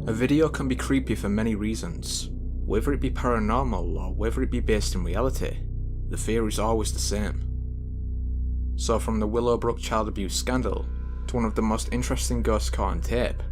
A video can be creepy for many reasons. Whether it be paranormal or whether it be based in reality, the fear is always the same. So from the Willowbrook child abuse scandal to one of the most interesting ghosts caught on tape,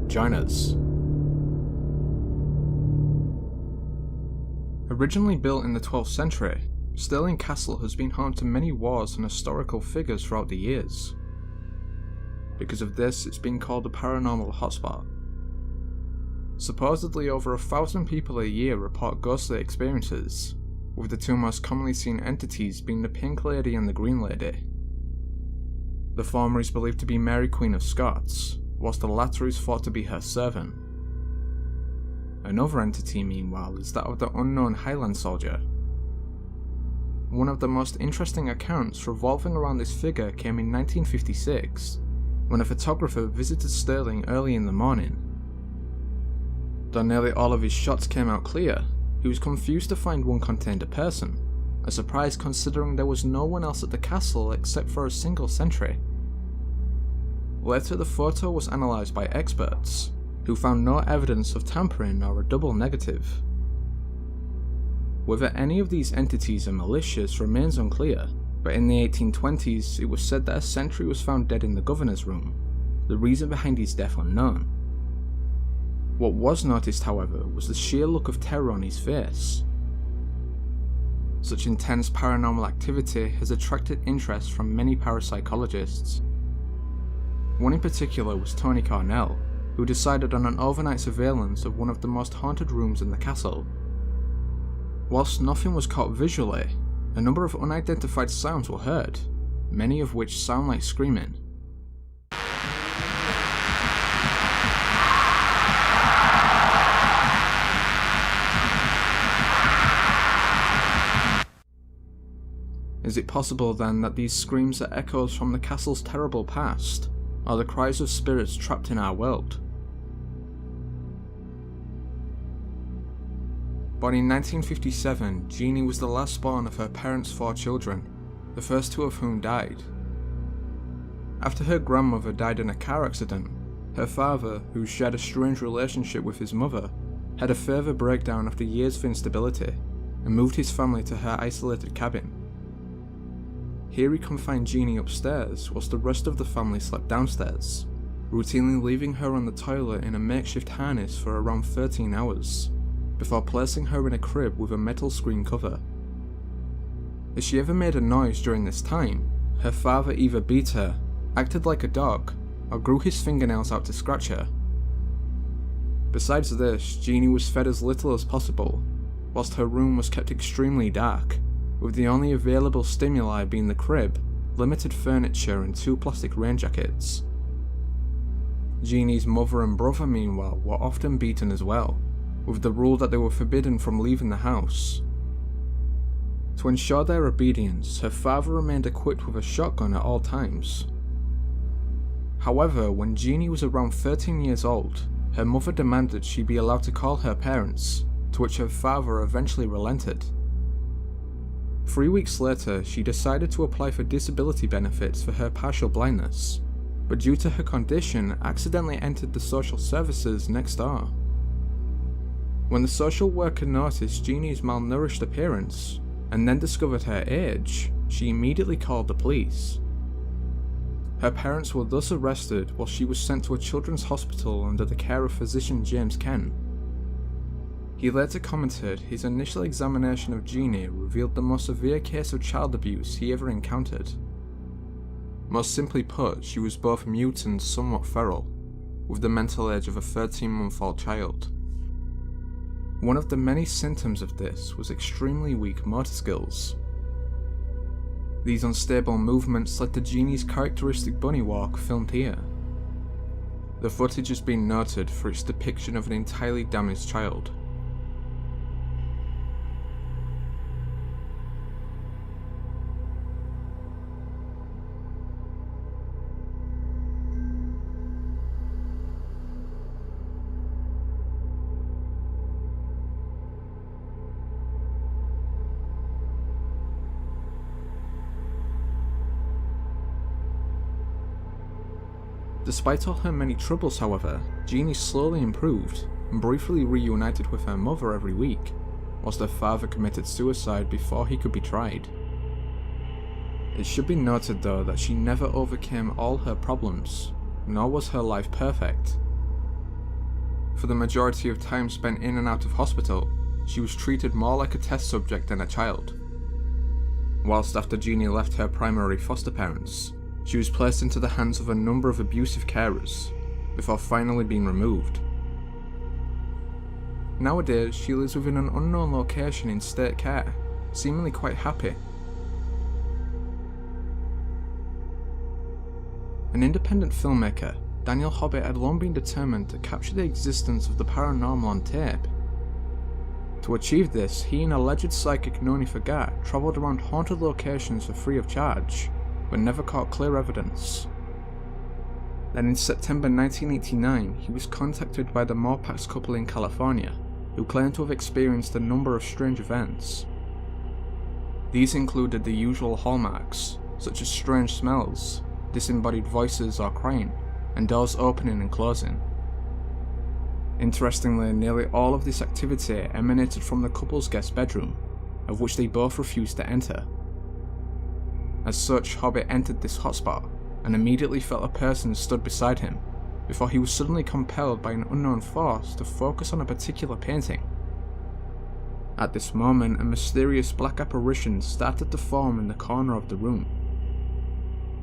join us. Originally built in the 12th century, Stirling Castle has been home to many wars and historical figures throughout the years. Because of this, it's been called a paranormal hotspot. Supposedly over 1,000 people a year report ghostly experiences, with the two most commonly seen entities being the Pink Lady and the Green Lady. The former is believed to be Mary Queen of Scots, whilst the latter is thought to be her servant. Another entity, meanwhile, is that of the unknown Highland soldier. One of the most interesting accounts revolving around this figure came in 1956, when a photographer visited Stirling early in the morning. Though nearly all of his shots came out clear, he was confused to find one contained a person, a surprise considering there was no one else at the castle except for a single sentry. Later the photo was analysed by experts, who found no evidence of tampering or a double negative. Whether any of these entities are malicious remains unclear, but in the 1820s it was said that a sentry was found dead in the governor's room, the reason behind his death unknown. What was noticed, however, was the sheer look of terror on his face. Such intense paranormal activity has attracted interest from many parapsychologists. One in particular was Tony Cornell, who decided on an overnight surveillance of one of the most haunted rooms in the castle. Whilst nothing was caught visually, a number of unidentified sounds were heard, many of which sound like screaming. Is it possible then that these screams are echoes from the castle's terrible past, or the cries of spirits trapped in our world? Born in 1957, Jeannie was the last born of her parents' 4 children, the first 2 of whom died. After her grandmother died in a car accident, her father, who shared a strange relationship with his mother, had a further breakdown after years of instability, and moved his family to her isolated cabin. Here he confined Jeannie upstairs whilst the rest of the family slept downstairs, routinely leaving her on the toilet in a makeshift harness for around 13 hours, before placing her in a crib with a metal screen cover. If she ever made a noise during this time, her father either beat her, acted like a dog, or grew his fingernails out to scratch her. Besides this, Jeannie was fed as little as possible, whilst her room was kept extremely dark, with the only available stimuli being the crib, limited furniture and 2 plastic rain jackets. Jeannie's mother and brother, meanwhile, were often beaten as well, with the rule that they were forbidden from leaving the house. To ensure their obedience, her father remained equipped with a shotgun at all times. However, when Jeannie was around 13 years old, her mother demanded she be allowed to call her parents, to which her father eventually relented. 3 weeks later, she decided to apply for disability benefits for her partial blindness, but due to her condition, accidentally entered the social services next door. When the social worker noticed Jeannie's malnourished appearance, and then discovered her age, she immediately called the police. Her parents were thus arrested while she was sent to a children's hospital under the care of physician James Ken. He later commented his initial examination of Jeannie revealed the most severe case of child abuse he ever encountered. Most simply put, she was both mute and somewhat feral, with the mental age of a 13-month-old child. One of the many symptoms of this was extremely weak motor skills. These unstable movements led to Jeannie's characteristic bunny walk filmed here. The footage has been noted for its depiction of an entirely damaged child. Despite all her many troubles, however, Jeannie slowly improved and briefly reunited with her mother every week, whilst her father committed suicide before he could be tried. It should be noted though that she never overcame all her problems, nor was her life perfect. For the majority of time spent in and out of hospital, she was treated more like a test subject than a child. Whilst after Jeannie left her primary foster parents, she was placed into the hands of a number of abusive carers, before finally being removed. Nowadays, she lives within an unknown location in state care, seemingly quite happy. An independent filmmaker, Daniel Hobbit had long been determined to capture the existence of the paranormal on tape. To achieve this, he and alleged psychic Noni Fagat travelled around haunted locations for free of charge, but never caught clear evidence. Then in September 1989, he was contacted by the Morpax couple in California, who claimed to have experienced a number of strange events. These included the usual hallmarks, such as strange smells, disembodied voices or crying, and doors opening and closing. Interestingly, nearly all of this activity emanated from the couple's guest bedroom, of which they both refused to enter. As such, Hobbit entered this hotspot and immediately felt a person stood beside him, before he was suddenly compelled by an unknown force to focus on a particular painting. At this moment, a mysterious black apparition started to form in the corner of the room.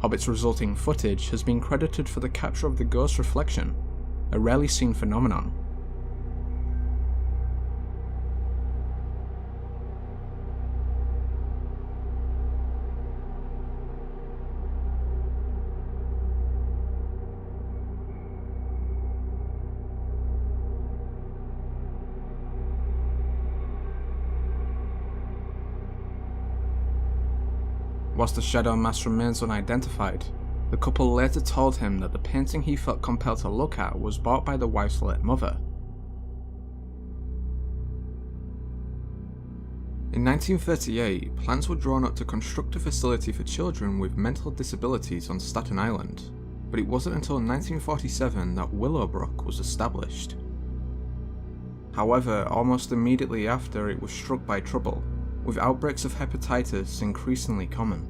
Hobbit's resulting footage has been credited for the capture of the ghost reflection, a rarely seen phenomenon. Whilst the shadow mass remains unidentified, the couple later told him that the painting he felt compelled to look at was bought by the wife's late mother. In 1938, plans were drawn up to construct a facility for children with mental disabilities on Staten Island, but it wasn't until 1947 that Willowbrook was established. However, almost immediately after, it was struck by trouble, with outbreaks of hepatitis increasingly common.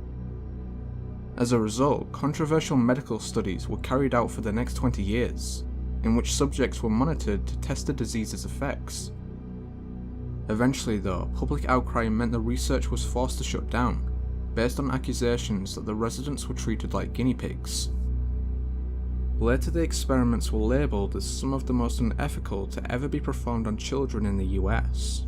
As a result, controversial medical studies were carried out for the next 20 years, in which subjects were monitored to test the disease's effects. Eventually though, public outcry meant the research was forced to shut down, based on accusations that the residents were treated like guinea pigs. Later the experiments were labelled as some of the most unethical to ever be performed on children in the US.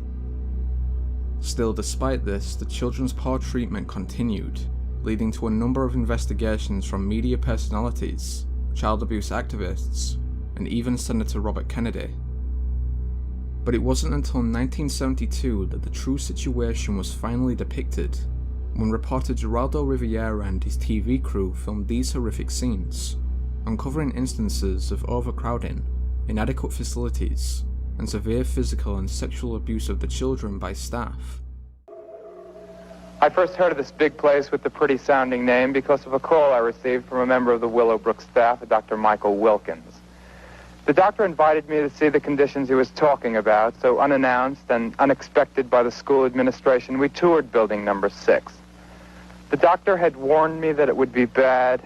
Still, despite this, the children's poor treatment continued, leading to a number of investigations from media personalities, child abuse activists, and even Senator Robert Kennedy. But it wasn't until 1972 that the true situation was finally depicted, when reporter Geraldo Rivera and his TV crew filmed these horrific scenes, uncovering instances of overcrowding, inadequate facilities, and severe physical and sexual abuse of the children by staff. I first heard of this big place with the pretty sounding name because of a call I received from a member of the Willowbrook staff, Dr. Michael Wilkins. The doctor invited me to see the conditions he was talking about, so unannounced and unexpected by the school administration, we toured building number 6. The doctor had warned me that it would be bad.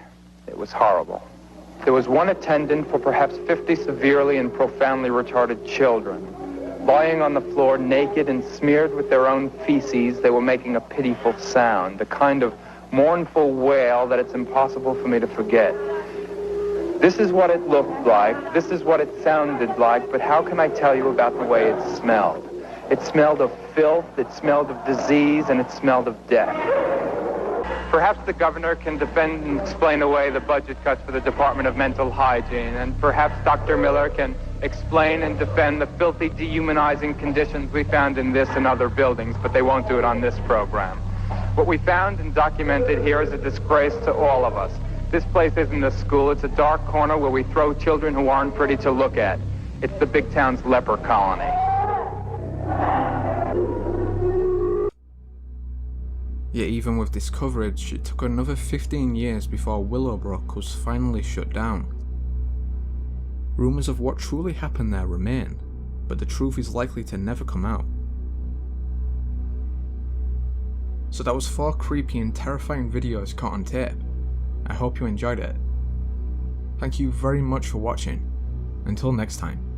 It was horrible. There was one attendant for perhaps 50 severely and profoundly retarded children. Lying on the floor, naked and smeared with their own feces, they were making a pitiful sound, a kind of mournful wail that it's impossible for me to forget. This is what it looked like, this is what it sounded like, but how can I tell you about the way it smelled? It smelled of filth, it smelled of disease, and it smelled of death. Perhaps the governor can defend and explain away the budget cuts for the Department of Mental Hygiene, and perhaps Dr. Miller can explain and defend the filthy, dehumanizing conditions we found in this and other buildings, but they won't do it on this program. What we found and documented here is a disgrace to all of us. This place isn't a school, it's a dark corner where we throw children who aren't pretty to look at. It's the big town's leper colony. Yet even with this coverage, it took another 15 years before Willowbrook was finally shut down, Rumours of what truly happened there remain, but the truth is likely to never come out. So that was 4 creepy and terrifying videos caught on tape. I hope you enjoyed it. Thank you very much for watching. Until next time.